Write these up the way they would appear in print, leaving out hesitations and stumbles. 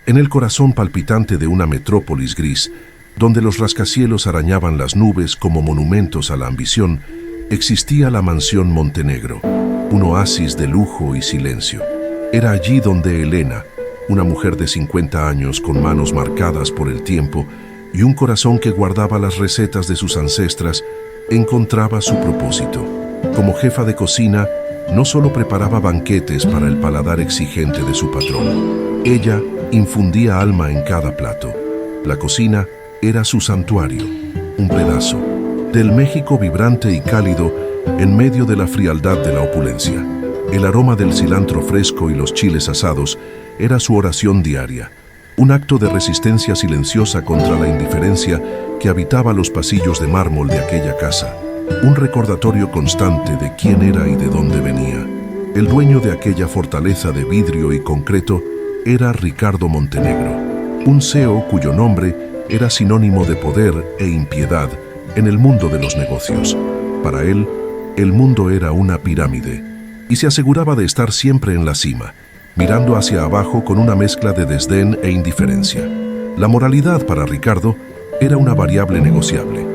En el corazón palpitante de una metrópolis gris, donde los rascacielos arañaban las nubes como monumentos a la ambición, existía la mansión Montenegro, un oasis de lujo y silencio. Era allí donde Elena, una mujer de 50 años con manos marcadas por el tiempo y un corazón que guardaba las recetas de sus ancestras, encontraba su propósito. Como jefa de cocina, no solo preparaba banquetes para el paladar exigente de su patrón. Ella infundía alma en cada plato. La cocina era su santuario, un pedazo del México vibrante y cálido en medio de la frialdad de la opulencia. El aroma del cilantro fresco y los chiles asados era su oración diaria, un acto de resistencia silenciosa contra la indiferencia que habitaba los pasillos de mármol de aquella casa, un recordatorio constante de quién era y de dónde venía. El dueño de aquella fortaleza de vidrio y concreto era Ricardo Montenegro, un CEO cuyo nombre era sinónimo de poder e impiedad en el mundo de los negocios. Para él, el mundo era una pirámide, y se aseguraba de estar siempre en la cima, mirando hacia abajo con una mezcla de desdén e indiferencia. La moralidad para Ricardo era una variable negociable,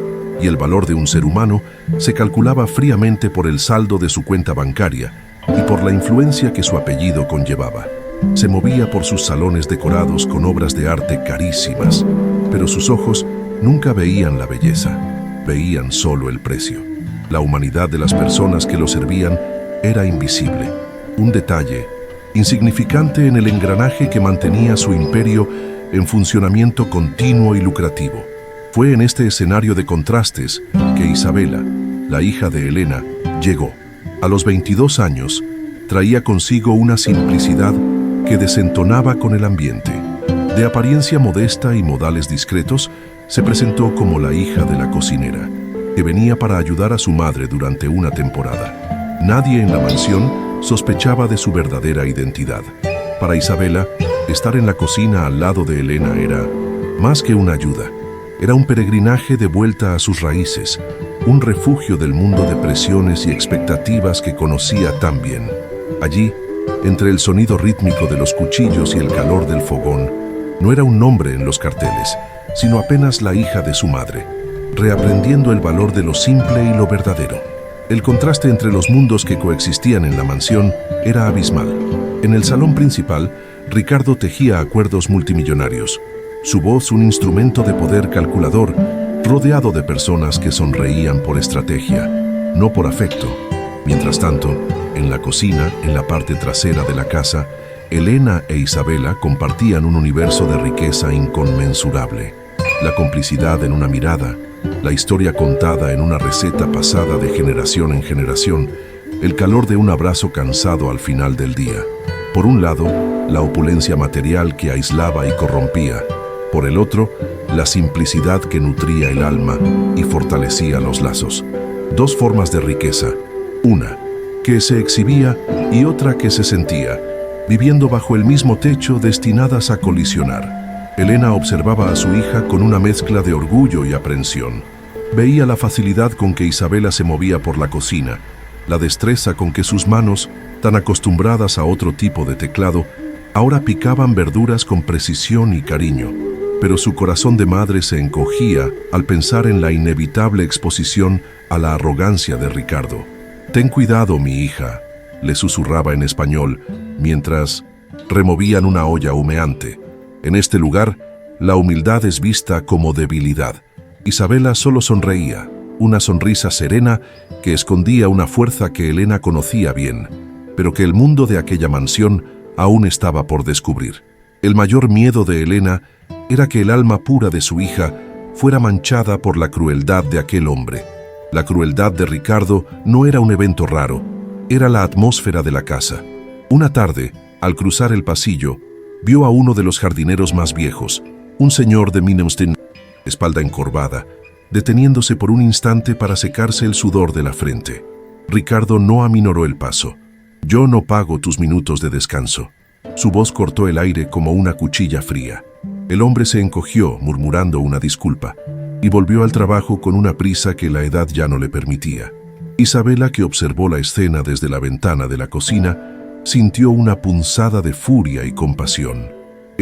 y el valor de un ser humano se calculaba fríamente por el saldo de su cuenta bancaria y por la influencia que su apellido conllevaba. Se movía por sus salones decorados con obras de arte carísimas, pero sus ojos nunca veían la belleza, veían solo el precio. La humanidad de las personas que lo servían era invisible, un detalle insignificante en el engranaje que mantenía su imperio en funcionamiento continuo y lucrativo. Fue en este escenario de contrastes que Isabela, la hija de Elena, llegó. A los 22 años, traía consigo una simplicidad que desentonaba con el ambiente. De apariencia modesta y modales discretos, se presentó como la hija de la cocinera, que venía para ayudar a su madre durante una temporada. Nadie en la mansión sospechaba de su verdadera identidad. Para Isabela, estar en la cocina al lado de Elena era más que una ayuda. Era un peregrinaje de vuelta a sus raíces, un refugio del mundo de presiones y expectativas que conocía tan bien. Allí, entre el sonido rítmico de los cuchillos y el calor del fogón, no era un nombre en los carteles, sino apenas la hija de su madre, reaprendiendo el valor de lo simple y lo verdadero. El contraste entre los mundos que coexistían en la mansión era abismal. En el salón principal, Ricardo tejía acuerdos multimillonarios, su voz un instrumento de poder calculador, rodeado de personas que sonreían por estrategia, no por afecto. Mientras tanto, en la cocina, en la parte trasera de la casa, Elena e Isabela compartían un universo de riqueza inconmensurable. La complicidad en una mirada, la historia contada en una receta pasada de generación en generación, el calor de un abrazo cansado al final del día. Por un lado, la opulencia material que aislaba y corrompía. Por el otro, la simplicidad que nutría el alma y fortalecía los lazos. Dos formas de riqueza, una que se exhibía y otra que se sentía, viviendo bajo el mismo techo destinadas a colisionar. Elena observaba a su hija con una mezcla de orgullo y aprensión. Veía la facilidad con que Isabela se movía por la cocina, la destreza con que sus manos, tan acostumbradas a otro tipo de teclado, ahora picaban verduras con precisión y cariño. Pero su corazón de madre se encogía al pensar en la inevitable exposición a la arrogancia de Ricardo. «Ten cuidado, mi hija», le susurraba en español, mientras removían una olla humeante. En este lugar, la humildad es vista como debilidad. Isabela solo sonreía, una sonrisa serena que escondía una fuerza que Elena conocía bien, pero que el mundo de aquella mansión aún estaba por descubrir. El mayor miedo de Elena era que el alma pura de su hija fuera manchada por la crueldad de aquel hombre. La crueldad de Ricardo no era un evento raro, era la atmósfera de la casa. Una tarde, al cruzar el pasillo, vio a uno de los jardineros más viejos, un señor de Minneustin, espalda encorvada, deteniéndose por un instante para secarse el sudor de la frente. Ricardo no aminoró el paso. «Yo no pago tus minutos de descanso». Su voz cortó el aire como una cuchilla fría. El hombre se encogió, murmurando una disculpa, y volvió al trabajo con una prisa que la edad ya no le permitía. Isabela, que observó la escena desde la ventana de la cocina, sintió una punzada de furia y compasión.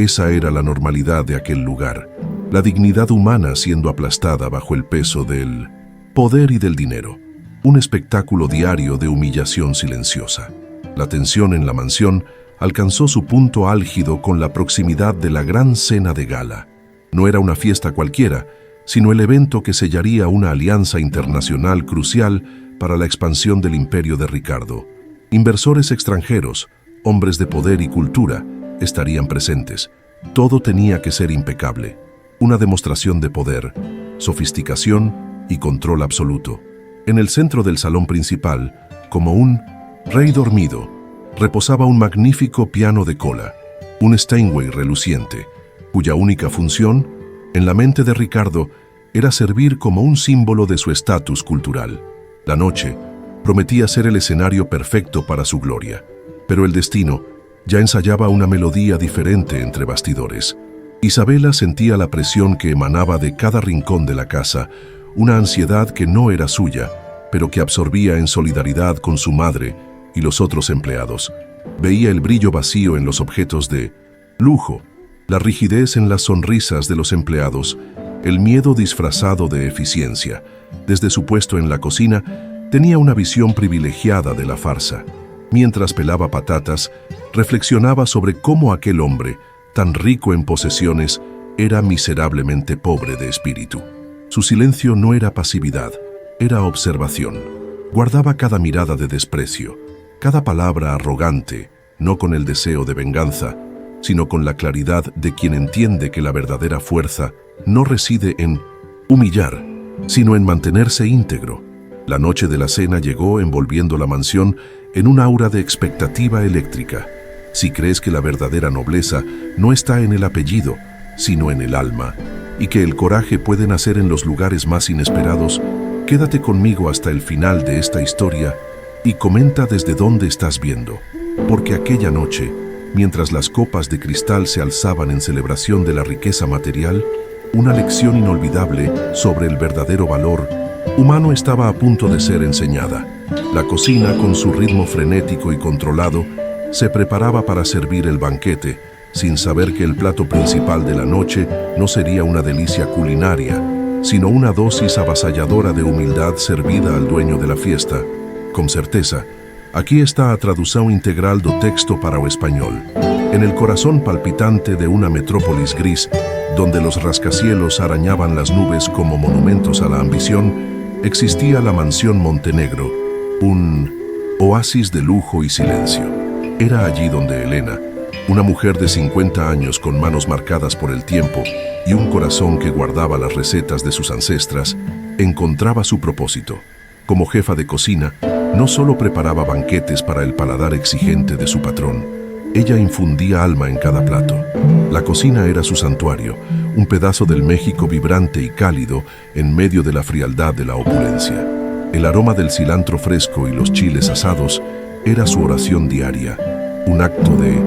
Esa era la normalidad de aquel lugar, la dignidad humana siendo aplastada bajo el peso del poder y del dinero. Un espectáculo diario de humillación silenciosa. La tensión en la mansión alcanzó su punto álgido con la proximidad de la gran cena de gala. No era una fiesta cualquiera, sino el evento que sellaría una alianza internacional crucial para la expansión del imperio de Ricardo. Inversores extranjeros, hombres de poder y cultura, estarían presentes. Todo tenía que ser impecable. Una demostración de poder, sofisticación y control absoluto. En el centro del salón principal, como un rey dormido, reposaba un magnífico piano de cola, un Steinway reluciente, cuya única función, en la mente de Ricardo, era servir como un símbolo de su estatus cultural. La noche prometía ser el escenario perfecto para su gloria, pero el destino ya ensayaba una melodía diferente entre bastidores. Isabela sentía la presión que emanaba de cada rincón de la casa, una ansiedad que no era suya, pero que absorbía en solidaridad con su madre y los otros empleados. Veía el brillo vacío en los objetos de lujo, la rigidez en las sonrisas de los empleados, el miedo disfrazado de eficiencia. Desde su puesto en la cocina, tenía una visión privilegiada de la farsa. Mientras pelaba patatas, reflexionaba sobre cómo aquel hombre, tan rico en posesiones, era miserablemente pobre de espíritu. Su silencio no era pasividad, era observación. Guardaba cada mirada de desprecio, cada palabra arrogante, no con el deseo de venganza, sino con la claridad de quien entiende que la verdadera fuerza no reside en humillar, sino en mantenerse íntegro. La noche de la cena llegó envolviendo la mansión en un aura de expectativa eléctrica. Si crees que la verdadera nobleza no está en el apellido, sino en el alma, y que el coraje puede nacer en los lugares más inesperados, quédate conmigo hasta el final de esta historia y comenta desde dónde estás viendo, porque aquella noche, mientras las copas de cristal se alzaban en celebración de la riqueza material, una lección inolvidable sobre el verdadero valor humano estaba a punto de ser enseñada. La cocina, con su ritmo frenético y controlado, se preparaba para servir el banquete, sin saber que el plato principal de la noche no sería una delicia culinaria, sino una dosis avasalladora de humildad servida al dueño de la fiesta. Con certeza, aquí está a tradução integral do texto para o español. En el corazón palpitante de una metrópolis gris, donde los rascacielos arañaban las nubes como monumentos a la ambición, existía la mansión Montenegro, un oasis de lujo y silencio. Era allí donde Elena, una mujer de 50 años con manos marcadas por el tiempo y un corazón que guardaba las recetas de sus ancestras, encontraba su propósito. Como jefa de cocina, no solo preparaba banquetes para el paladar exigente de su patrón, ella infundía alma en cada plato. La cocina era su santuario, un pedazo del México vibrante y cálido en medio de la frialdad de la opulencia. El aroma del cilantro fresco y los chiles asados era su oración diaria, un acto de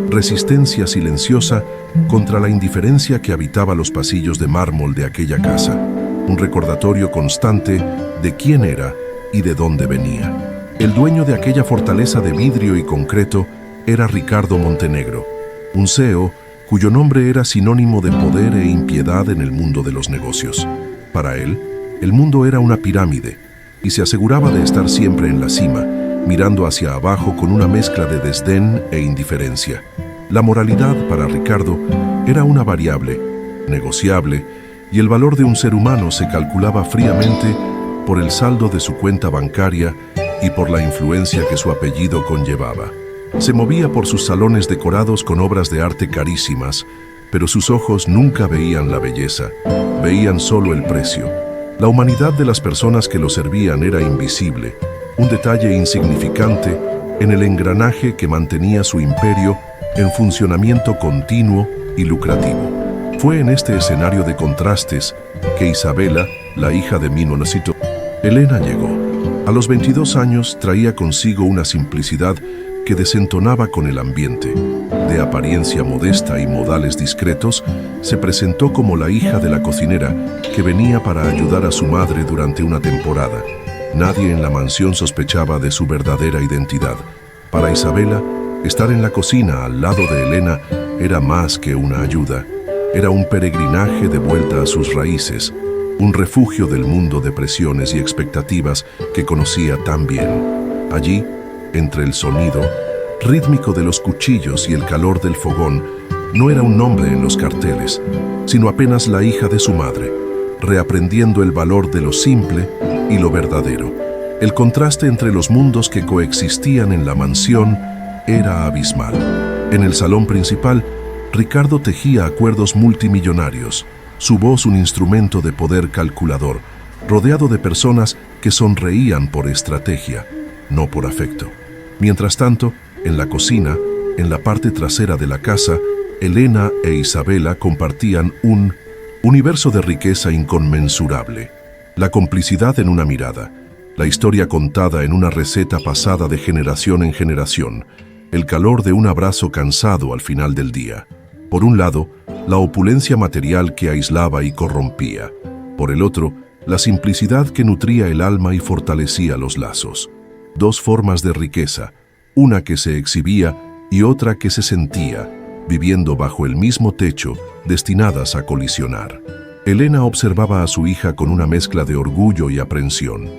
resistencia silenciosa contra la indiferencia que habitaba los pasillos de mármol de aquella casa, un recordatorio constante de quién era y de dónde venía. El dueño de aquella fortaleza de vidrio y concreto era Ricardo Montenegro, un CEO cuyo nombre era sinónimo de poder e impiedad en el mundo de los negocios. Para él, el mundo era una pirámide, y se aseguraba de estar siempre en la cima, mirando hacia abajo con una mezcla de desdén e indiferencia. La moralidad, para Ricardo, era una variable, negociable, y el valor de un ser humano se calculaba fríamente por el saldo de su cuenta bancaria y por la influencia que su apellido conllevaba. Se movía por sus salones decorados con obras de arte carísimas, pero sus ojos nunca veían la belleza, veían solo el precio. La humanidad de las personas que lo servían era invisible, un detalle insignificante en el engranaje que mantenía su imperio en funcionamiento continuo y lucrativo. Fue en este escenario de contrastes que Isabela, la hija de Minonacito, Elena llegó. A los 22 años traía consigo una simplicidad que desentonaba con el ambiente. De apariencia modesta y modales discretos, se presentó como la hija de la cocinera que venía para ayudar a su madre durante una temporada. Nadie en la mansión sospechaba de su verdadera identidad. Para Isabela, estar en la cocina al lado de Elena era más que una ayuda. Era un peregrinaje de vuelta a sus raíces, un refugio del mundo de presiones y expectativas que conocía tan bien. Allí, entre el sonido rítmico de los cuchillos y el calor del fogón, no era un nombre en los carteles, sino apenas la hija de su madre, reaprendiendo el valor de lo simple y lo verdadero. El contraste entre los mundos que coexistían en la mansión era abismal. En el salón principal, Ricardo tejía acuerdos multimillonarios, su voz un instrumento de poder calculador, rodeado de personas que sonreían por estrategia, no por afecto. Mientras tanto, en la cocina, en la parte trasera de la casa, Elena e Isabela compartían un universo de riqueza inconmensurable. La complicidad en una mirada, la historia contada en una receta pasada de generación en generación, el calor de un abrazo cansado al final del día. Por un lado, la opulencia material que aislaba y corrompía. Por el otro, la simplicidad que nutría el alma y fortalecía los lazos. Dos formas de riqueza, una que se exhibía y otra que se sentía, viviendo bajo el mismo techo, destinadas a colisionar. Elena observaba a su hija con una mezcla de orgullo y aprensión.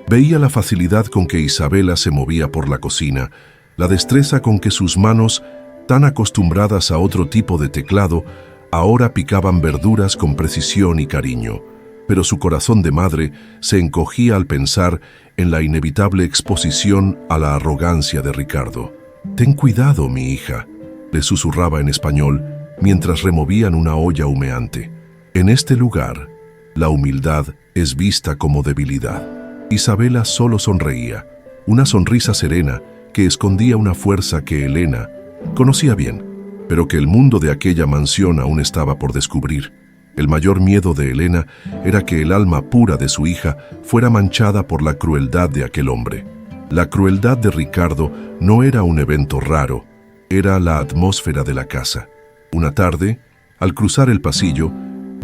Veía la facilidad con que Isabela se movía por la cocina, la destreza con que sus manos, tan acostumbradas a otro tipo de teclado, ahora picaban verduras con precisión y cariño. Pero su corazón de madre se encogía al pensar en la inevitable exposición a la arrogancia de Ricardo. «Ten cuidado, mi hija», le susurraba en español mientras removían una olla humeante. En este lugar, la humildad es vista como debilidad. Isabela solo sonreía, una sonrisa serena que escondía una fuerza que Elena conocía bien, pero que el mundo de aquella mansión aún estaba por descubrir. El mayor miedo de Elena era que el alma pura de su hija fuera manchada por la crueldad de aquel hombre. La crueldad de Ricardo no era un evento raro, era la atmósfera de la casa. Una tarde, al cruzar el pasillo,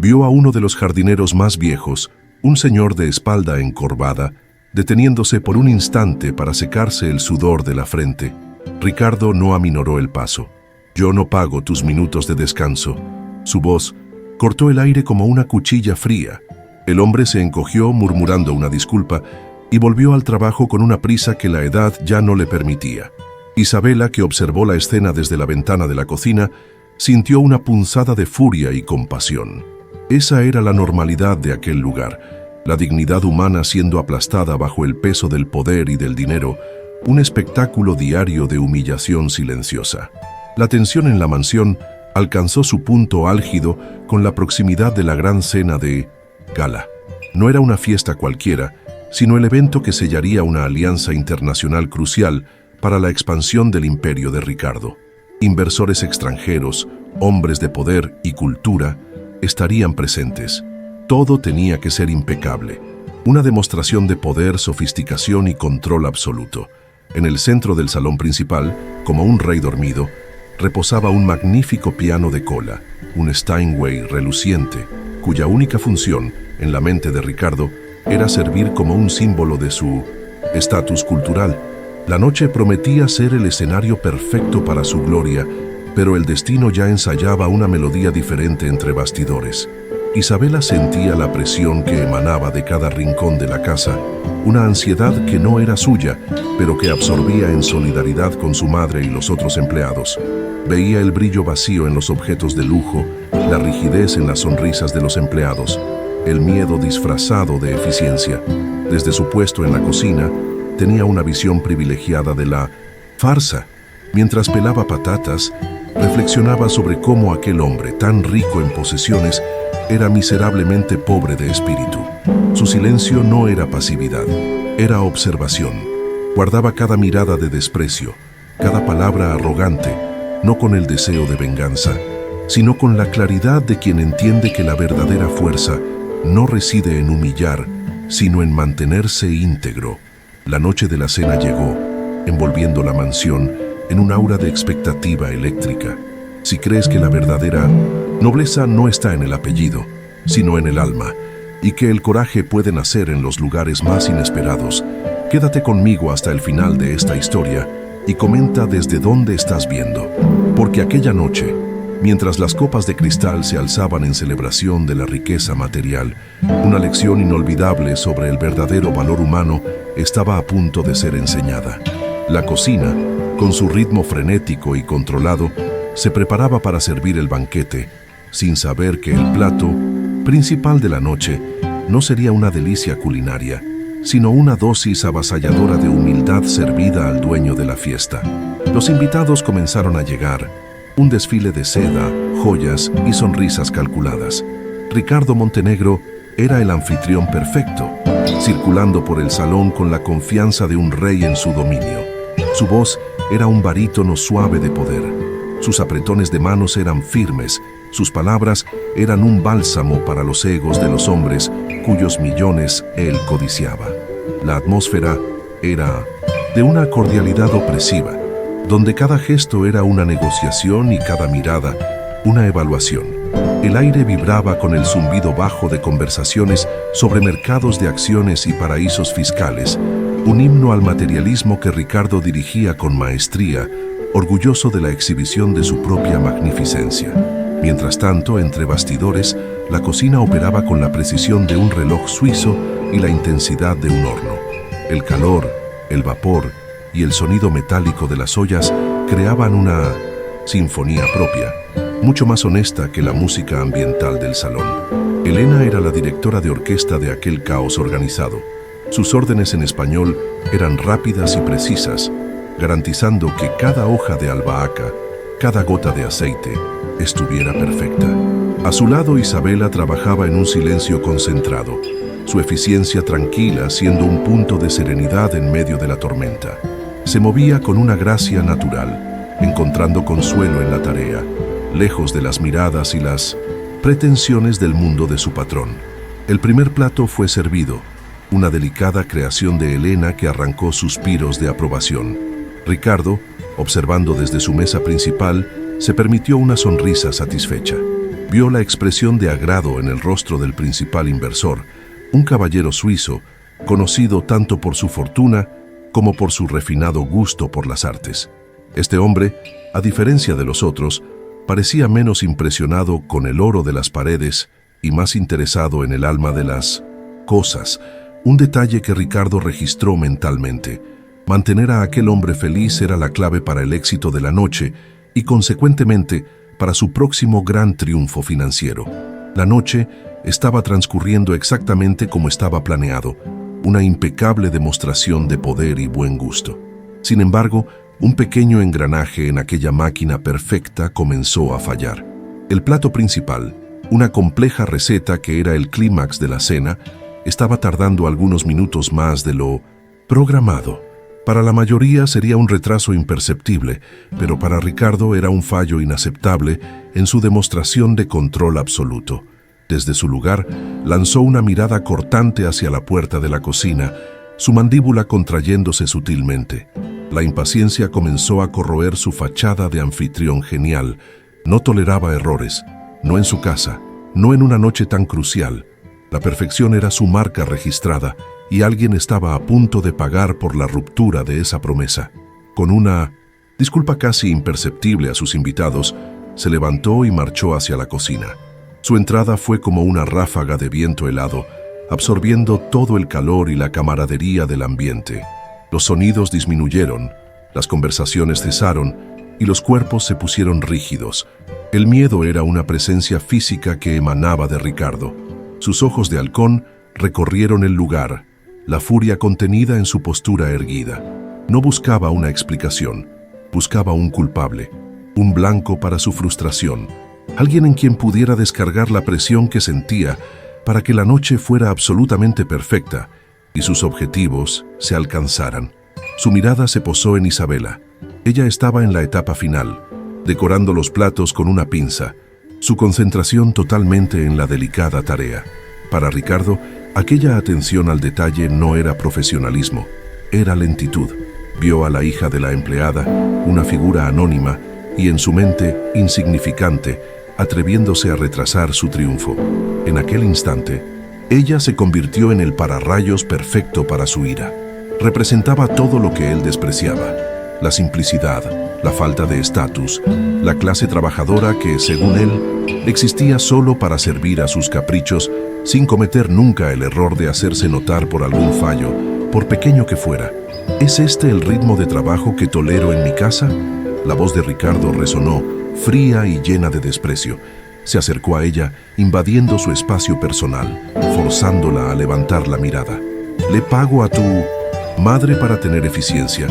vio a uno de los jardineros más viejos, un señor de espalda encorvada, deteniéndose por un instante para secarse el sudor de la frente. Ricardo no aminoró el paso. «Yo no pago tus minutos de descanso». Su voz cortó el aire como una cuchilla fría. El hombre se encogió murmurando una disculpa y volvió al trabajo con una prisa que la edad ya no le permitía. Isabela, que observó la escena desde la ventana de la cocina, sintió una punzada de furia y compasión. Esa era la normalidad de aquel lugar, la dignidad humana siendo aplastada bajo el peso del poder y del dinero, un espectáculo diario de humillación silenciosa. La tensión en la mansión alcanzó su punto álgido con la proximidad de la gran cena de gala. No era una fiesta cualquiera, sino el evento que sellaría una alianza internacional crucial para la expansión del imperio de Ricardo. Inversores extranjeros, hombres de poder y cultura estarían presentes. Todo tenía que ser impecable, una demostración de poder, sofisticación y control absoluto. En el centro del salón principal, como un rey dormido, reposaba un magnífico piano de cola, un Steinway reluciente, cuya única función, en la mente de Ricardo, era servir como un símbolo de su estatus cultural. La noche prometía ser el escenario perfecto para su gloria, pero el destino ya ensayaba una melodía diferente entre bastidores. Isabela sentía la presión que emanaba de cada rincón de la casa, una ansiedad que no era suya, pero que absorbía en solidaridad con su madre y los otros empleados. Veía el brillo vacío en los objetos de lujo, la rigidez en las sonrisas de los empleados, el miedo disfrazado de eficiencia. Desde su puesto en la cocina, tenía una visión privilegiada de la farsa. Mientras pelaba patatas, reflexionaba sobre cómo aquel hombre, tan rico en posesiones, era miserablemente pobre de espíritu. Su silencio no era pasividad, era observación. Guardaba cada mirada de desprecio, cada palabra arrogante, no con el deseo de venganza, sino con la claridad de quien entiende que la verdadera fuerza no reside en humillar, sino en mantenerse íntegro. La noche de la cena llegó, envolviendo la mansión en un aura de expectativa eléctrica. Si crees que la verdadera nobleza no está en el apellido, sino en el alma, y que el coraje puede nacer en los lugares más inesperados, quédate conmigo hasta el final de esta historia y comenta desde dónde estás viendo. Porque aquella noche, Mientras las copas de cristal se alzaban en celebración de la riqueza material, una lección inolvidable sobre el verdadero valor humano estaba a punto de ser enseñada. La cocina, con su ritmo frenético y controlado, se preparaba para servir el banquete, sin saber que el plato principal de la noche no sería una delicia culinaria, sino una dosis avasalladora de humildad servida al dueño de la fiesta. Los invitados comenzaron a llegar, un desfile de seda, joyas y sonrisas calculadas. Ricardo Montenegro era el anfitrión perfecto, circulando por el salón con la confianza de un rey en su dominio. Su voz era un barítono suave de poder. Sus apretones de manos eran firmes, sus palabras eran un bálsamo para los egos de los hombres cuyos millones él codiciaba. La atmósfera era de una cordialidad opresiva, donde cada gesto era una negociación y cada mirada una evaluación. El aire vibraba con el zumbido bajo de conversaciones sobre mercados de acciones y paraísos fiscales, un himno al materialismo que Ricardo dirigía con maestría, orgulloso de la exhibición de su propia magnificencia. Mientras tanto, entre bastidores, la cocina operaba con la precisión de un reloj suizo y la intensidad de un horno. El calor, el vapor y el sonido metálico de las ollas creaban una sinfonía propia, mucho más honesta que la música ambiental del salón. Elena era la directora de orquesta de aquel caos organizado. Sus órdenes en español eran rápidas y precisas, garantizando que cada hoja de albahaca, cada gota de aceite, estuviera perfecta. A su lado, Isabela trabajaba en un silencio concentrado, su eficiencia tranquila siendo un punto de serenidad en medio de la tormenta. Se movía con una gracia natural, encontrando consuelo en la tarea, lejos de las miradas y las pretensiones del mundo de su patrón. El primer plato fue servido, una delicada creación de Elena que arrancó suspiros de aprobación. Ricardo, observando desde su mesa principal, se permitió una sonrisa satisfecha. Vio la expresión de agrado en el rostro del principal inversor, un caballero suizo, conocido tanto por su fortuna como por su refinado gusto por las artes. Este hombre, a diferencia de los otros, parecía menos impresionado con el oro de las paredes y más interesado en el alma de las cosas, un detalle que Ricardo registró mentalmente. Mantener a aquel hombre feliz era la clave para el éxito de la noche y, consecuentemente, para su próximo gran triunfo financiero. La noche estaba transcurriendo exactamente como estaba planeado, una impecable demostración de poder y buen gusto. Sin embargo, un pequeño engranaje en aquella máquina perfecta comenzó a fallar. El plato principal, una compleja receta que era el clímax de la cena, estaba tardando algunos minutos más de lo programado. Para la mayoría sería un retraso imperceptible, pero para Ricardo era un fallo inaceptable en su demostración de control absoluto. Desde su lugar, lanzó una mirada cortante hacia la puerta de la cocina, su mandíbula contrayéndose sutilmente. La impaciencia comenzó a corroer su fachada de anfitrión genial. No toleraba errores, no en su casa, no en una noche tan crucial. La perfección era su marca registrada y alguien estaba a punto de pagar por la ruptura de esa promesa. Con una disculpa casi imperceptible a sus invitados, se levantó y marchó hacia la cocina. Su entrada fue como una ráfaga de viento helado, absorbiendo todo el calor y la camaradería del ambiente. Los sonidos disminuyeron, las conversaciones cesaron y los cuerpos se pusieron rígidos. El miedo era una presencia física que emanaba de Ricardo. Sus ojos de halcón recorrieron el lugar, la furia contenida en su postura erguida. No buscaba una explicación, buscaba un culpable, un blanco para su frustración, alguien en quien pudiera descargar la presión que sentía para que la noche fuera absolutamente perfecta y sus objetivos se alcanzaran. Su mirada se posó en Isabela. Ella estaba en la etapa final, decorando los platos con una pinza, su concentración totalmente en la delicada tarea. Para Ricardo, aquella atención al detalle no era profesionalismo, era lentitud. Vio a la hija de la empleada, una figura anónima y en su mente insignificante, atreviéndose a retrasar su triunfo. En aquel instante, ella se convirtió en el pararrayos perfecto para su ira. Representaba todo lo que él despreciaba. la simplicidad, la falta de estatus, la clase trabajadora que, según él, existía solo para servir a sus caprichos sin cometer nunca el error de hacerse notar por algún fallo, por pequeño que fuera. ¿Es este el ritmo de trabajo que tolero en mi casa? La voz de Ricardo resonó, fría y llena de desprecio. Se acercó a ella, invadiendo su espacio personal, forzándola a levantar la mirada. Le pago a tu madre para tener eficiencia,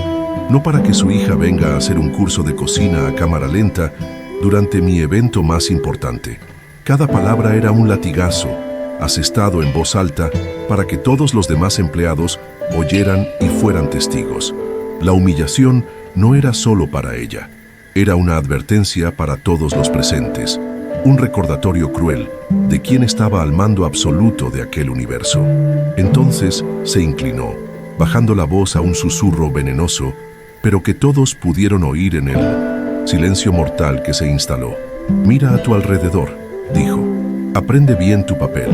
no para que su hija venga a hacer un curso de cocina a cámara lenta durante mi evento más importante. Cada palabra era un latigazo, asestado en voz alta para que todos los demás empleados oyeran y fueran testigos. La humillación no era solo para ella, era una advertencia para todos los presentes, un recordatorio cruel de quién estaba al mando absoluto de aquel universo. Entonces se inclinó, bajando la voz a un susurro venenoso, pero que todos pudieron oír en el silencio mortal que se instaló. Mira a tu alrededor, dijo. Aprende bien tu papel.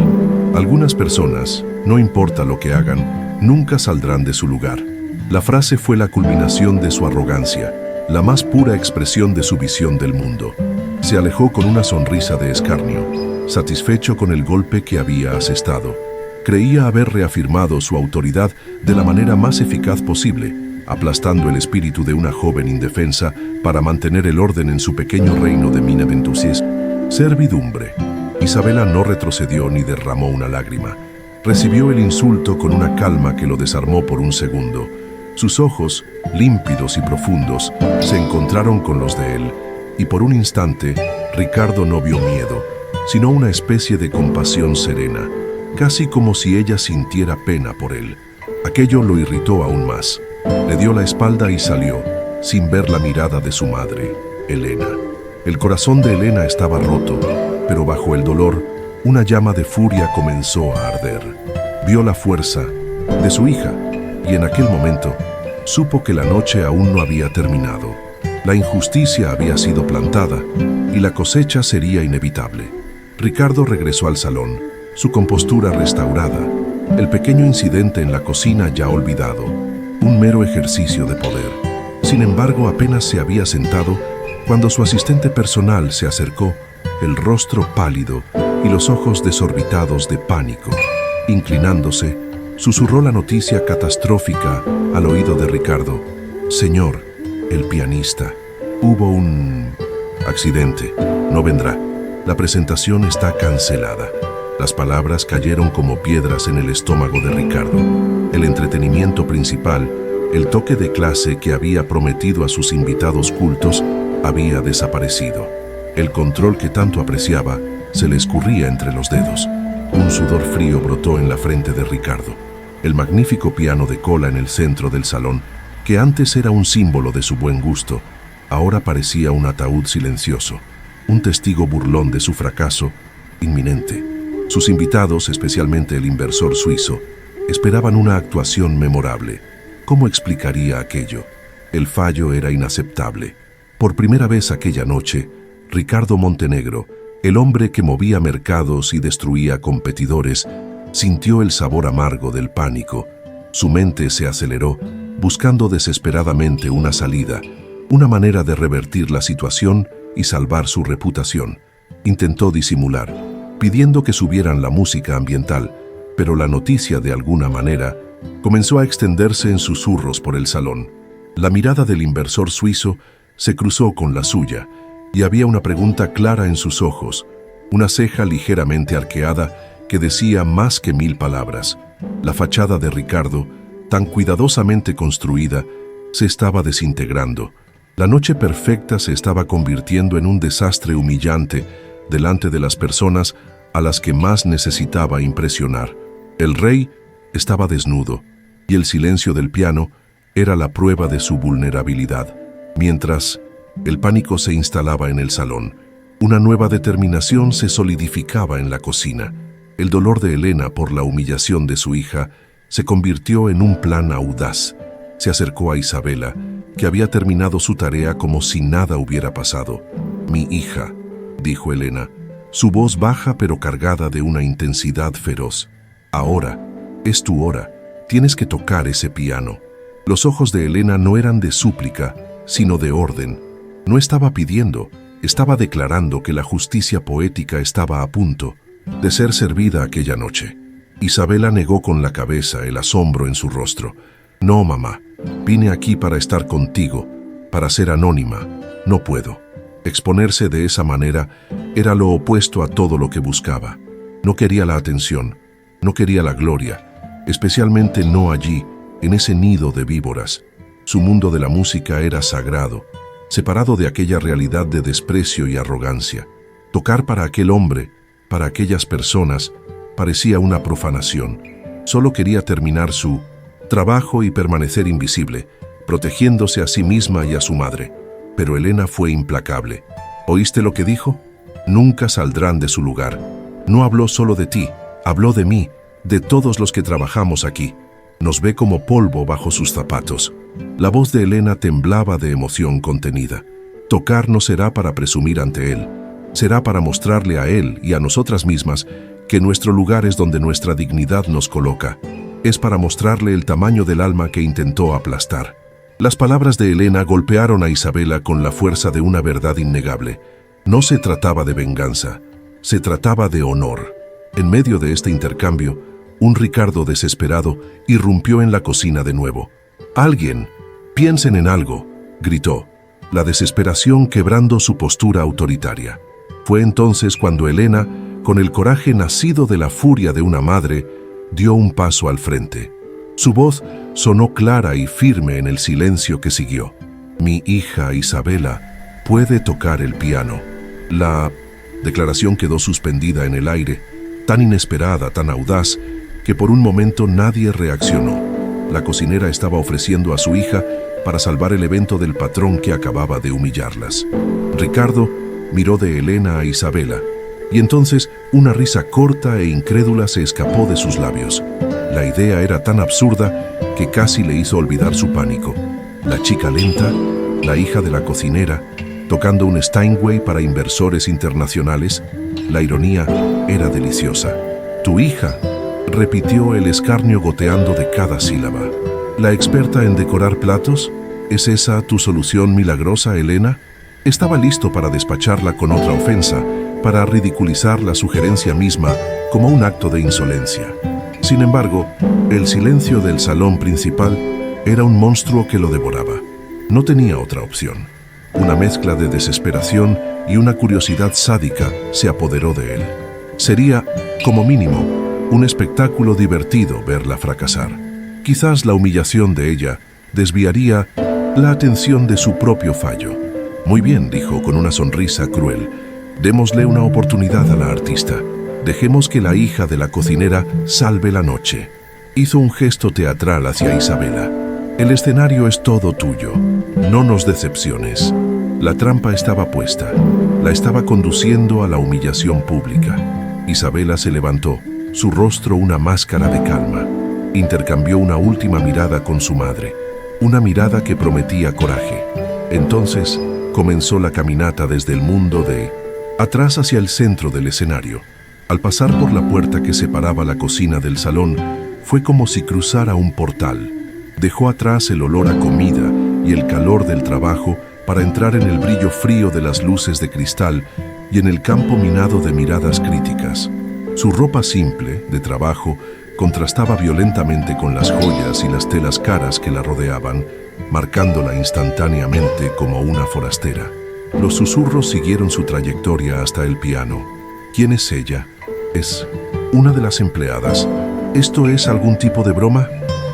Algunas personas, no importa lo que hagan, nunca saldrán de su lugar. La frase fue la culminación de su arrogancia, la más pura expresión de su visión del mundo. Se alejó con una sonrisa de escarnio, satisfecho con el golpe que había asestado. Creía haber reafirmado su autoridad de la manera más eficaz posible, aplastando el espíritu de una joven indefensa para mantener el orden en su pequeño reino de Mineventusis. Servidumbre. Isabela no retrocedió ni derramó una lágrima. Recibió el insulto con una calma que lo desarmó por un segundo. Sus ojos, límpidos y profundos, se encontraron con los de él, y por un instante, Ricardo no vio miedo, sino una especie de compasión serena, casi como si ella sintiera pena por él. Aquello lo irritó aún más. Le dio la espalda y salió, sin ver la mirada de su madre, Elena. El corazón de Elena estaba roto, pero bajo el dolor, una llama de furia comenzó a arder. Vio la fuerza de su hija, y en aquel momento, supo que la noche aún no había terminado. La injusticia había sido plantada, y la cosecha sería inevitable. Ricardo regresó al salón, su compostura restaurada, el pequeño incidente en la cocina ya olvidado, un mero ejercicio de poder. Sin embargo, apenas se había sentado cuando su asistente personal se acercó, el rostro pálido y los ojos desorbitados de pánico. Inclinándose, susurró la noticia catastrófica al oído de Ricardo. Señor, el pianista, hubo un accidente, no vendrá. La presentación está cancelada. Las palabras cayeron como piedras en el estómago de Ricardo. El entretenimiento principal, el toque de clase que había prometido a sus invitados cultos, había desaparecido. El control que tanto apreciaba se le escurría entre los dedos. Un sudor frío brotó en la frente de Ricardo. El magnífico piano de cola en el centro del salón, que antes era un símbolo de su buen gusto, ahora parecía un ataúd silencioso, un testigo burlón de su fracaso inminente. Sus invitados, especialmente el inversor suizo, esperaban una actuación memorable. ¿Cómo explicaría aquello? El fallo era inaceptable. Por primera vez aquella noche, Ricardo Montenegro, el hombre que movía mercados y destruía competidores, sintió el sabor amargo del pánico. Su mente se aceleró, buscando desesperadamente una salida, una manera de revertir la situación y salvar su reputación. Intentó disimular, pidiendo que subieran la música ambiental, pero la noticia, de alguna manera, comenzó a extenderse en susurros por el salón. La mirada del inversor suizo se cruzó con la suya, y había una pregunta clara en sus ojos, una ceja ligeramente arqueada que decía más que 1000 palabras. La fachada de Ricardo, tan cuidadosamente construida, se estaba desintegrando. La noche perfecta se estaba convirtiendo en un desastre humillante delante de las personas a las que más necesitaba impresionar. El rey estaba desnudo, y el silencio del piano era la prueba de su vulnerabilidad. Mientras el pánico se instalaba en el salón, una nueva determinación se solidificaba en la cocina. El dolor de Elena por la humillación de su hija se convirtió en un plan audaz. Se acercó a Isabela, que había terminado su tarea como si nada hubiera pasado. «Mi hija», dijo Elena, su voz baja pero cargada de una intensidad feroz. «Ahora, es tu hora. Tienes que tocar ese piano». Los ojos de Elena no eran de súplica, sino de orden. No estaba pidiendo, estaba declarando que la justicia poética estaba a punto de ser servida aquella noche. Isabela negó con la cabeza, el asombro en su rostro. No, mamá, vine aquí para estar contigo, para ser anónima. No puedo. Exponerse de esa manera era lo opuesto a todo lo que buscaba. No quería la atención, no quería la gloria, especialmente no allí, en ese nido de víboras. Su mundo de la música era sagrado, separado de aquella realidad de desprecio y arrogancia. Tocar para aquel hombre, para aquellas personas, parecía una profanación. Solo quería terminar su trabajo y permanecer invisible, protegiéndose a sí misma y a su madre. Pero Elena fue implacable. ¿Oíste lo que dijo? Nunca saldrán de su lugar. No habló solo de ti, habló de mí, de todos los que trabajamos aquí. Nos ve como polvo bajo sus zapatos. La voz de Elena temblaba de emoción contenida. Tocar no será para presumir ante él, será para mostrarle a él y a nosotras mismas que nuestro lugar es donde nuestra dignidad nos coloca. Es para mostrarle el tamaño del alma que intentó aplastar. Las palabras de Elena golpearon a Isabela con la fuerza de una verdad innegable. No se trataba de venganza, se trataba de honor. En medio de este intercambio, un Ricardo desesperado irrumpió en la cocina de nuevo. «¡Alguien! ¡Piensen en algo!», gritó, la desesperación quebrando su postura autoritaria. Fue entonces cuando Elena, con el coraje nacido de la furia de una madre, dio un paso al frente. Su voz sonó clara y firme en el silencio que siguió. «Mi hija Isabela puede tocar el piano». La declaración quedó suspendida en el aire, tan inesperada, tan audaz, que por un momento nadie reaccionó. La cocinera estaba ofreciendo a su hija para salvar el evento del patrón que acababa de humillarlas. Ricardo miró de Elena a Isabela, y entonces una risa corta e incrédula se escapó de sus labios. La idea era tan absurda que casi le hizo olvidar su pánico. La chica lenta, la hija de la cocinera, tocando un Steinway para inversores internacionales, la ironía era deliciosa. «Tu hija», repitió el escarnio goteando de cada sílaba. «¿La experta en decorar platos? ¿Es esa tu solución milagrosa, Elena?». Estaba listo para despacharla con otra ofensa, para ridiculizar la sugerencia misma como un acto de insolencia. Sin embargo, el silencio del salón principal era un monstruo que lo devoraba. No tenía otra opción. Una mezcla de desesperación y una curiosidad sádica se apoderó de él. Sería, como mínimo, un espectáculo divertido verla fracasar. Quizás la humillación de ella desviaría la atención de su propio fallo. «Muy bien», dijo con una sonrisa cruel. «Démosle una oportunidad a la artista. Dejemos que la hija de la cocinera salve la noche». Hizo un gesto teatral hacia Isabela. «El escenario es todo tuyo. No nos decepciones». La trampa estaba puesta. La estaba conduciendo a la humillación pública. Isabela se levantó, su rostro una máscara de calma. Intercambió una última mirada con su madre, una mirada que prometía coraje. Entonces comenzó la caminata desde el mundo de atrás hacia el centro del escenario. Al pasar por la puerta que separaba la cocina del salón, fue como si cruzara un portal. Dejó atrás el olor a comida y el calor del trabajo para entrar en el brillo frío de las luces de cristal y en el campo minado de miradas críticas. Su ropa simple, de trabajo, contrastaba violentamente con las joyas y las telas caras que la rodeaban, marcándola instantáneamente como una forastera. Los susurros siguieron su trayectoria hasta el piano. ¿Quién es ella? Es una de las empleadas. ¿Esto es algún tipo de broma?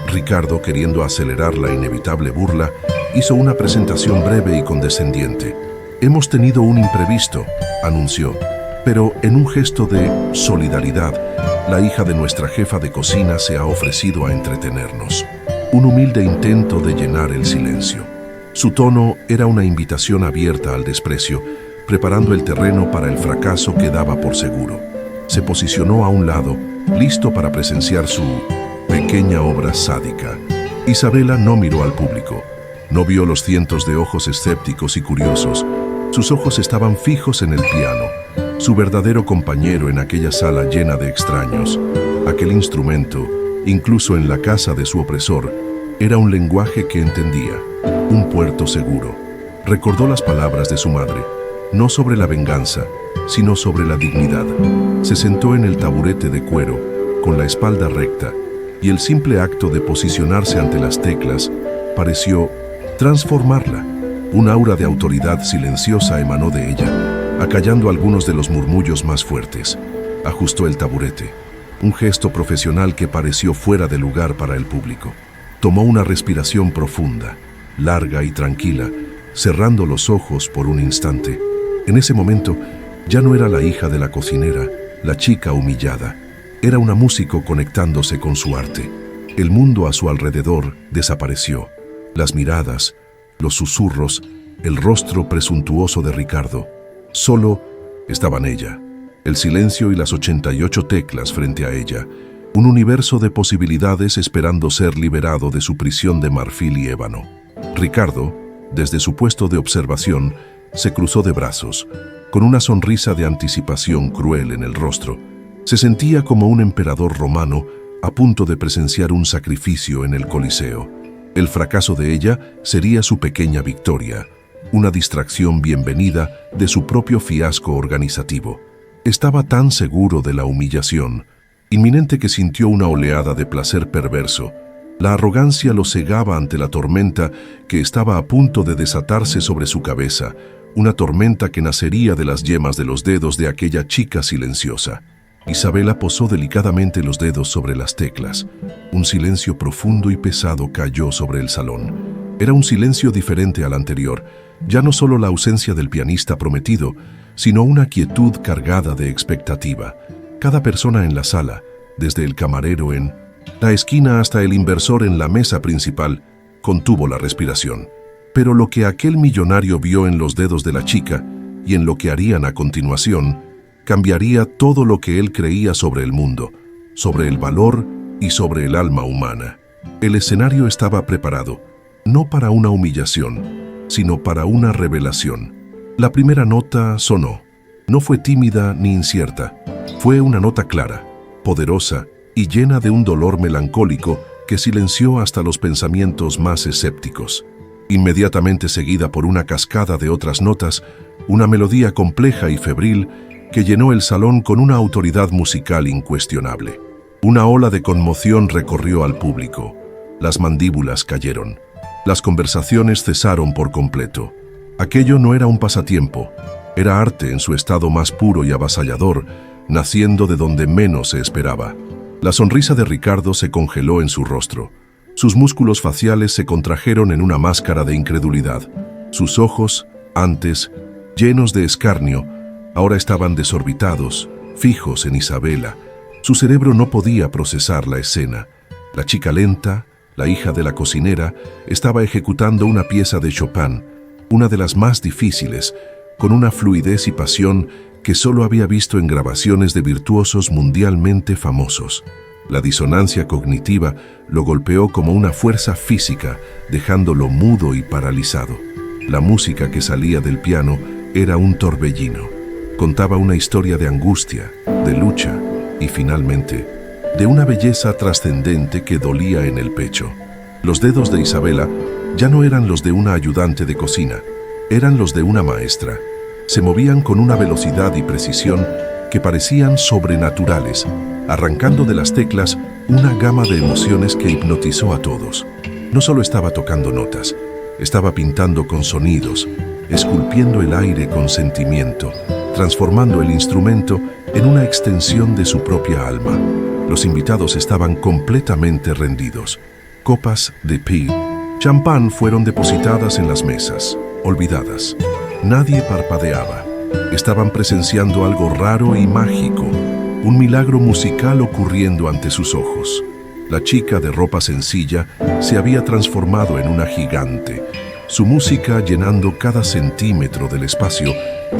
Ricardo, queriendo acelerar la inevitable burla, hizo una presentación breve y condescendiente. «Hemos tenido un imprevisto», anunció, pero en un gesto de solidaridad, la hija de nuestra jefa de cocina se ha ofrecido a entretenernos. Un humilde intento de llenar el silencio. Su tono era una invitación abierta al desprecio, preparando el terreno para el fracaso que daba por seguro. Se posicionó a un lado, listo para presenciar su pequeña obra sádica. Isabela no miró al público. No vio los cientos de ojos escépticos y curiosos. Sus ojos estaban fijos en el piano, su verdadero compañero en aquella sala llena de extraños. Aquel instrumento, incluso en la casa de su opresor, Era un lenguaje que entendía, un puerto seguro. Recordó las palabras de su madre, no sobre la venganza, sino sobre la dignidad. Se sentó en el taburete de cuero, con la espalda recta, y el simple acto de posicionarse ante las teclas pareció transformarla. Un aura de autoridad silenciosa emanó de ella, acallando algunos de los murmullos más fuertes. Ajustó el taburete, un gesto profesional que pareció fuera de lugar para el público. Tomó una respiración profunda, larga y tranquila, cerrando los ojos por un instante. En ese momento, ya no era la hija de la cocinera, la chica humillada. Era una músico conectándose con su arte. El mundo a su alrededor desapareció. Las miradas, los susurros, el rostro presuntuoso de Ricardo. Solo estaban ella, el silencio y las 88 teclas frente a ella. Un universo de posibilidades esperando ser liberado de su prisión de marfil y ébano. Ricardo, desde su puesto de observación, se cruzó de brazos, con una sonrisa de anticipación cruel en el rostro. Se sentía como un emperador romano a punto de presenciar un sacrificio en el Coliseo. El fracaso de ella sería su pequeña victoria, una distracción bienvenida de su propio fiasco organizativo. Estaba tan seguro de la humillación, inminente, que sintió una oleada de placer perverso. La arrogancia lo cegaba ante la tormenta que estaba a punto de desatarse sobre su cabeza, una tormenta que nacería de las yemas de los dedos de aquella chica silenciosa. Isabela posó delicadamente los dedos sobre las teclas. Un silencio profundo y pesado cayó sobre el salón. Era un silencio diferente al anterior, ya no solo la ausencia del pianista prometido, sino una quietud cargada de expectativa. Cada persona en la sala, desde el camarero en la esquina hasta el inversor en la mesa principal, contuvo la respiración. Pero lo que aquel millonario vio en los dedos de la chica y en lo que harían a continuación, cambiaría todo lo que él creía sobre el mundo, sobre el valor y sobre el alma humana. El escenario estaba preparado, no para una humillación, sino para una revelación. La primera nota sonó. No fue tímida ni incierta. Fue una nota clara, poderosa y llena de un dolor melancólico que silenció hasta los pensamientos más escépticos. Inmediatamente seguida por una cascada de otras notas, una melodía compleja y febril que llenó el salón con una autoridad musical incuestionable. Una ola de conmoción recorrió al público. Las mandíbulas cayeron. Las conversaciones cesaron por completo. Aquello no era un pasatiempo, era arte en su estado más puro y avasallador, naciendo de donde menos se esperaba. La sonrisa de Ricardo se congeló en su rostro. Sus músculos faciales se contrajeron en una máscara de incredulidad. Sus ojos, antes llenos de escarnio, ahora estaban desorbitados, fijos en Isabela. Su cerebro no podía procesar la escena. La chica lenta, la hija de la cocinera, estaba ejecutando una pieza de Chopin, una de las más difíciles, con una fluidez y pasión que solo había visto en grabaciones de virtuosos mundialmente famosos. La disonancia cognitiva lo golpeó como una fuerza física, dejándolo mudo y paralizado. La música que salía del piano era un torbellino. Contaba una historia de angustia, de lucha y, finalmente, de una belleza trascendente que dolía en el pecho. Los dedos de Isabela ya no eran los de una ayudante de cocina, eran los de una maestra. Se movían con una velocidad y precisión que parecían sobrenaturales, arrancando de las teclas una gama de emociones que hipnotizó a todos. No solo estaba tocando notas, estaba pintando con sonidos, esculpiendo el aire con sentimiento, transformando el instrumento en una extensión de su propia alma. Los invitados estaban completamente rendidos. Copas de pie, champán fueron depositadas en las mesas, olvidadas. Nadie parpadeaba. Estaban presenciando algo raro y mágico, un milagro musical ocurriendo ante sus ojos. La chica de ropa sencilla se había transformado en una gigante, su música llenando cada centímetro del espacio,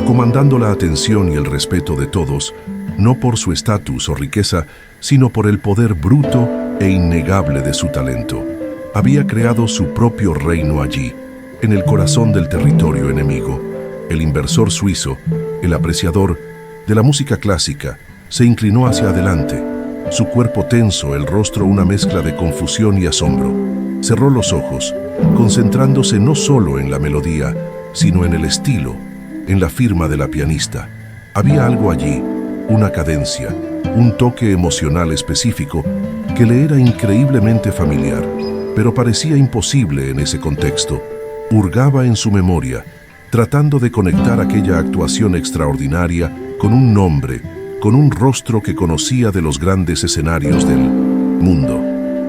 comandando la atención y el respeto de todos, no por su estatus o riqueza, sino por el poder bruto e innegable de su talento. Había creado su propio reino allí, en el corazón del territorio enemigo. El inversor suizo, el apreciador de la música clásica, se inclinó hacia adelante, su cuerpo tenso, el rostro una mezcla de confusión y asombro. Cerró los ojos, concentrándose no solo en la melodía, sino en el estilo, en la firma de la pianista. Había algo allí, una cadencia, un toque emocional específico que le era increíblemente familiar, pero parecía imposible en ese contexto. Hurgaba en su memoria, tratando de conectar aquella actuación extraordinaria con un nombre, con un rostro que conocía de los grandes escenarios del mundo.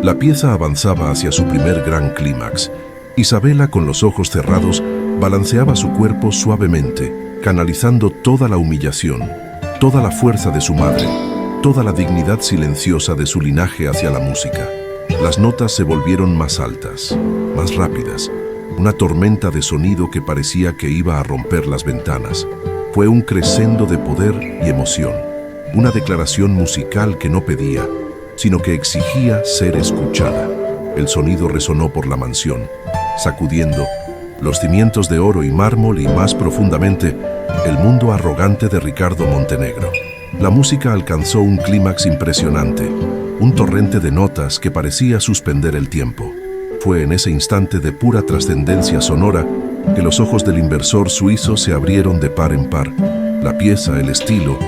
La pieza avanzaba hacia su primer gran clímax. Isabela, con los ojos cerrados, balanceaba su cuerpo suavemente, canalizando toda la humillación, toda la fuerza de su madre, toda la dignidad silenciosa de su linaje hacia la música. Las notas se volvieron más altas, más rápidas, una tormenta de sonido que parecía que iba a romper las ventanas. Fue un crescendo de poder y emoción, una declaración musical que no pedía, sino que exigía ser escuchada. El sonido resonó por la mansión, sacudiendo los cimientos de oro y mármol y, más profundamente, el mundo arrogante de Ricardo Montenegro. La música alcanzó un clímax impresionante, un torrente de notas que parecía suspender el tiempo. Fue en ese instante de pura trascendencia sonora que los ojos del inversor suizo se abrieron de par en par. La pieza, el estilo,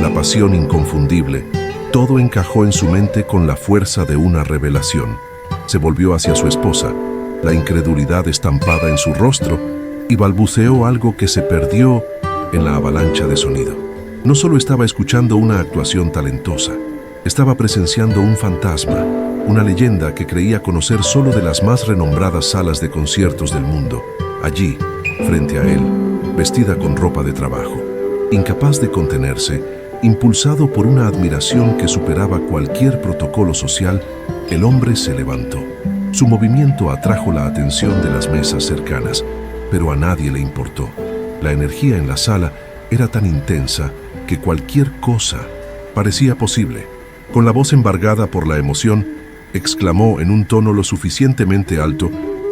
la pasión inconfundible, todo encajó en su mente con la fuerza de una revelación. Se volvió hacia su esposa, la incredulidad estampada en su rostro, y balbuceó algo que se perdió en la avalancha de sonido. No solo estaba escuchando una actuación talentosa, estaba presenciando un fantasma, una leyenda que creía conocer solo de las más renombradas salas de conciertos del mundo. Allí, frente a él, vestida con ropa de trabajo, incapaz de contenerse, impulsado por una admiración que superaba cualquier protocolo social, el hombre se levantó. Su movimiento atrajo la atención de las mesas cercanas, pero a nadie le importó. La energía en la sala era tan intensa que cualquier cosa parecía posible. Con la voz embargada por la emoción, exclamó en un tono lo suficientemente alto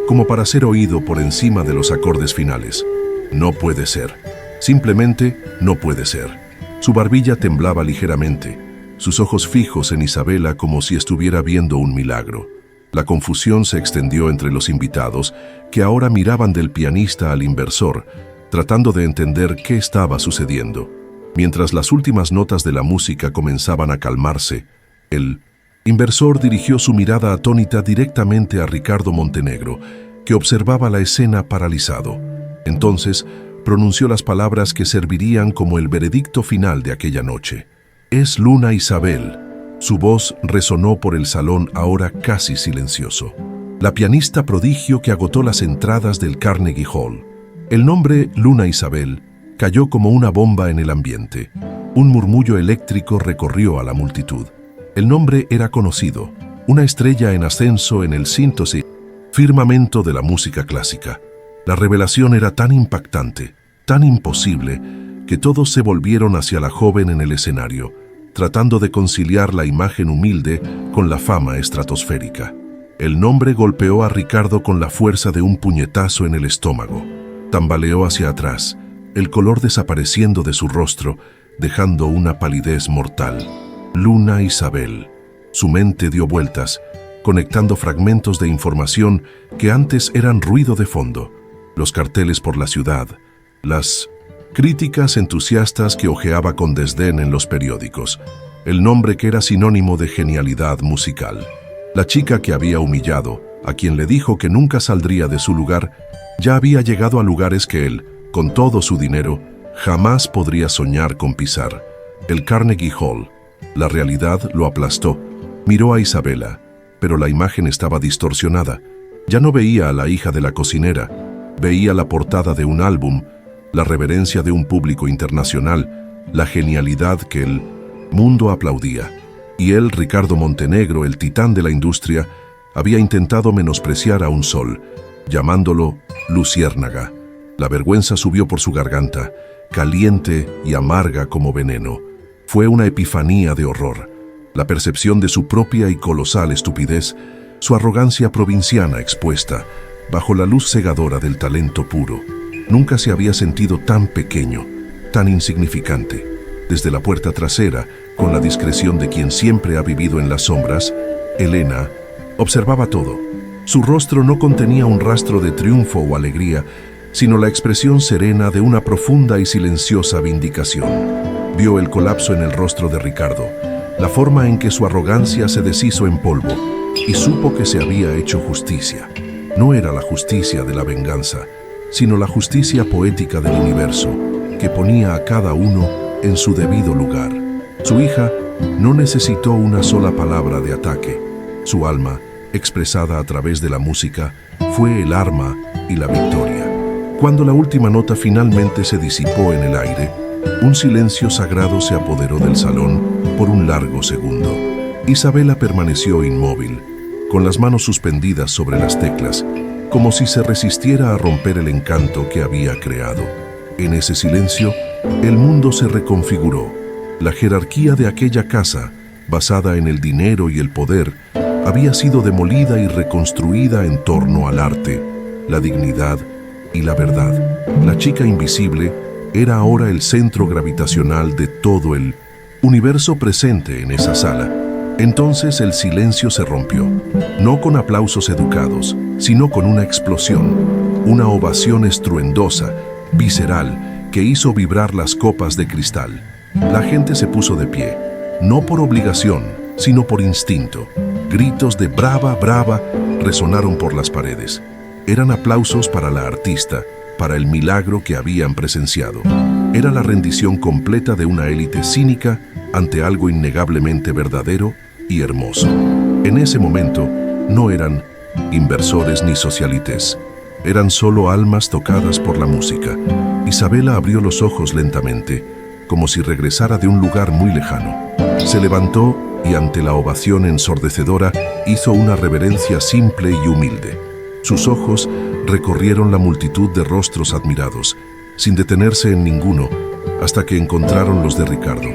como para ser oído por encima de los acordes finales: «No puede ser. Simplemente no puede ser». Su barbilla temblaba ligeramente, sus ojos fijos en Isabela como si estuviera viendo un milagro. La confusión se extendió entre los invitados, que ahora miraban del pianista al inversor, tratando de entender qué estaba sucediendo. Mientras las últimas notas de la música comenzaban a calmarse, el inversor dirigió su mirada atónita directamente a Ricardo Montenegro, que observaba la escena paralizado. Entonces, pronunció las palabras que servirían como el veredicto final de aquella noche. «Es Luna Isabel». Su voz resonó por el salón ahora casi silencioso. La pianista prodigio que agotó las entradas del Carnegie Hall. El nombre Luna Isabel cayó como una bomba en el ambiente. Un murmullo eléctrico recorrió a la multitud. El nombre era conocido, una estrella en ascenso en el síntesis firmamento de la música clásica. La revelación era tan impactante, tan imposible, que todos se volvieron hacia la joven en el escenario, tratando de conciliar la imagen humilde con la fama estratosférica. El nombre golpeó a Ricardo con la fuerza de un puñetazo en el estómago. Tambaleó hacia atrás, el color desapareciendo de su rostro, dejando una palidez mortal. Luna Isabel. Su mente dio vueltas, conectando fragmentos de información que antes eran ruido de fondo. Los carteles por la ciudad, las críticas entusiastas que hojeaba con desdén en los periódicos, el nombre que era sinónimo de genialidad musical. La chica que había humillado, a quien le dijo que nunca saldría de su lugar, ya había llegado a lugares que él, con todo su dinero, jamás podría soñar con pisar. El Carnegie Hall. La realidad lo aplastó. Miró a Isabela, pero la imagen estaba distorsionada. Ya no veía a la hija de la cocinera, veía la portada de un álbum, la reverencia de un público internacional, la genialidad que el mundo aplaudía. Y él, Ricardo Montenegro, el titán de la industria, había intentado menospreciar a un sol, llamándolo luciérnaga. La vergüenza subió por su garganta, caliente y amarga como veneno. Fue una epifanía de horror, la percepción de su propia y colosal estupidez, su arrogancia provinciana expuesta, bajo la luz cegadora del talento puro. Nunca se había sentido tan pequeño, tan insignificante. Desde la puerta trasera, con la discreción de quien siempre ha vivido en las sombras, Elena observaba todo. Su rostro no contenía un rastro de triunfo o alegría, sino la expresión serena de una profunda y silenciosa vindicación. Vio el colapso en el rostro de Ricardo, la forma en que su arrogancia se deshizo en polvo, y supo que se había hecho justicia. No era la justicia de la venganza, sino la justicia poética del universo, que ponía a cada uno en su debido lugar. Su hija no necesitó una sola palabra de ataque. Su alma, expresada a través de la música, fue el arma y la victoria. Cuando la última nota finalmente se disipó en el aire, un silencio sagrado se apoderó del salón por un largo segundo. Isabela permaneció inmóvil, con las manos suspendidas sobre las teclas, como si se resistiera a romper el encanto que había creado. En ese silencio, el mundo se reconfiguró. La jerarquía de aquella casa, basada en el dinero y el poder, había sido demolida y reconstruida en torno al arte, la dignidad y la verdad. La chica invisible era ahora el centro gravitacional de todo el universo presente en esa sala. Entonces el silencio se rompió, no con aplausos educados, sino con una explosión, una ovación estruendosa, visceral, que hizo vibrar las copas de cristal. La gente se puso de pie, no por obligación, sino por instinto. Gritos de "brava, brava" resonaron por las paredes. Eran aplausos para la artista, para el milagro que habían presenciado. Era la rendición completa de una élite cínica ante algo innegablemente verdadero y hermoso. En ese momento, no eran inversores ni socialites. Eran solo almas tocadas por la música. Isabela abrió los ojos lentamente, como si regresara de un lugar muy lejano. Se levantó y ante la ovación ensordecedora hizo una reverencia simple y humilde. Sus ojos recorrieron la multitud de rostros admirados, sin detenerse en ninguno, hasta que encontraron los de Ricardo.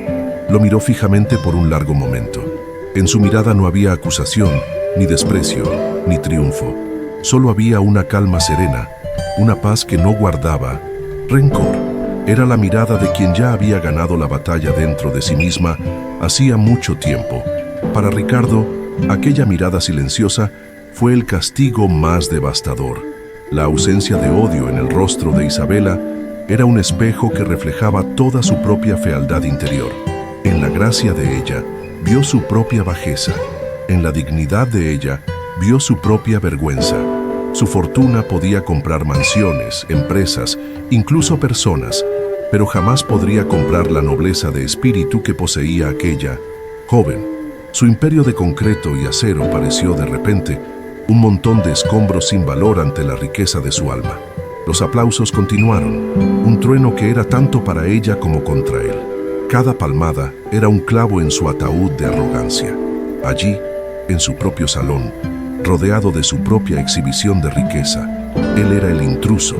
Lo miró fijamente por un largo momento. En su mirada no había acusación, ni desprecio, ni triunfo. Solo había una calma serena, una paz que no guardaba rencor. Era la mirada de quien ya había ganado la batalla dentro de sí misma hacía mucho tiempo. Para Ricardo, aquella mirada silenciosa fue el castigo más devastador. La ausencia de odio en el rostro de Isabela era un espejo que reflejaba toda su propia fealdad interior. En la gracia de ella, vio su propia bajeza. En la dignidad de ella, vio su propia vergüenza. Su fortuna podía comprar mansiones, empresas, incluso personas, pero jamás podría comprar la nobleza de espíritu que poseía aquella joven. Su imperio de concreto y acero pareció de repente un montón de escombros sin valor ante la riqueza de su alma. Los aplausos continuaron, un trueno que era tanto para ella como contra él. Cada palmada era un clavo en su ataúd de arrogancia. Allí, en su propio salón, rodeado de su propia exhibición de riqueza, él era el intruso,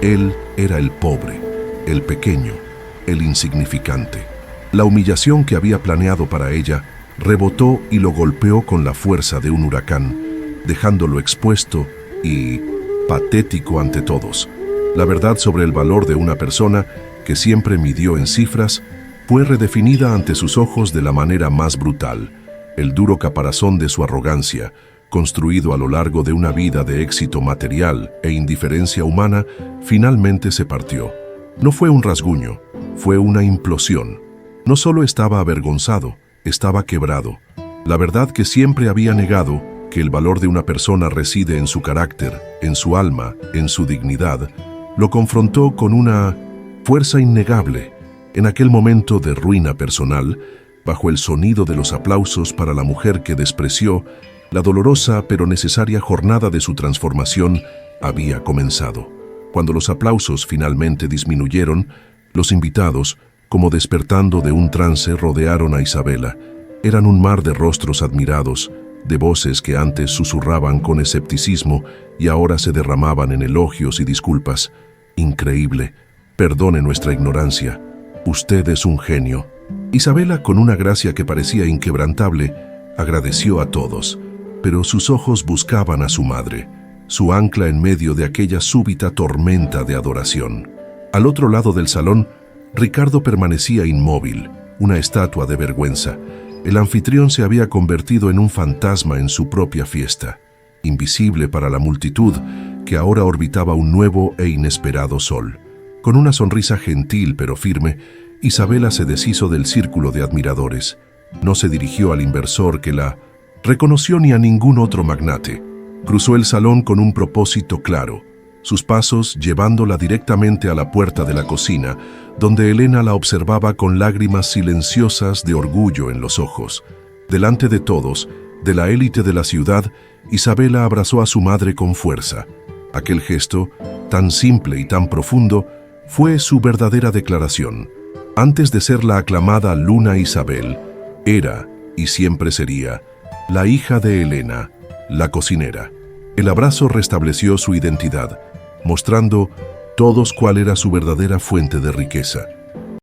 él era el pobre, el pequeño, el insignificante. La humillación que había planeado para ella rebotó y lo golpeó con la fuerza de un huracán, dejándolo expuesto y patético ante todos. La verdad sobre el valor de una persona, que siempre midió en cifras, fue redefinida ante sus ojos de la manera más brutal. El duro caparazón de su arrogancia, construido a lo largo de una vida de éxito material e indiferencia humana, finalmente se partió. No fue un rasguño, fue una implosión. No solo estaba avergonzado, estaba quebrado. La verdad que siempre había negado, que el valor de una persona reside en su carácter, en su alma, en su dignidad, lo confrontó con una fuerza innegable. En aquel momento de ruina personal, bajo el sonido de los aplausos para la mujer que despreció, la dolorosa pero necesaria jornada de su transformación había comenzado. Cuando los aplausos finalmente disminuyeron, los invitados, como despertando de un trance, rodearon a Isabela. Eran un mar de rostros admirados, de voces que antes susurraban con escepticismo y ahora se derramaban en elogios y disculpas. Increíble. Perdone nuestra ignorancia. Usted es un genio. Isabela, con una gracia que parecía inquebrantable, agradeció a todos, pero sus ojos buscaban a su madre, su ancla en medio de aquella súbita tormenta de adoración. Al otro lado del salón, Ricardo permanecía inmóvil, una estatua de vergüenza. El anfitrión se había convertido en un fantasma en su propia fiesta, invisible para la multitud que ahora orbitaba un nuevo e inesperado sol. Con una sonrisa gentil pero firme, Isabela se deshizo del círculo de admiradores. No se dirigió al inversor que la reconoció ni a ningún otro magnate. Cruzó el salón con un propósito claro, sus pasos llevándola directamente a la puerta de la cocina, donde Elena la observaba con lágrimas silenciosas de orgullo en los ojos. Delante de todos, de la élite de la ciudad, Isabela abrazó a su madre con fuerza. Aquel gesto, tan simple y tan profundo, fue su verdadera declaración. Antes de ser la aclamada Luna Isabel, era, y siempre sería, la hija de Elena, la cocinera. El abrazo restableció su identidad, mostrando todos cuál era su verdadera fuente de riqueza.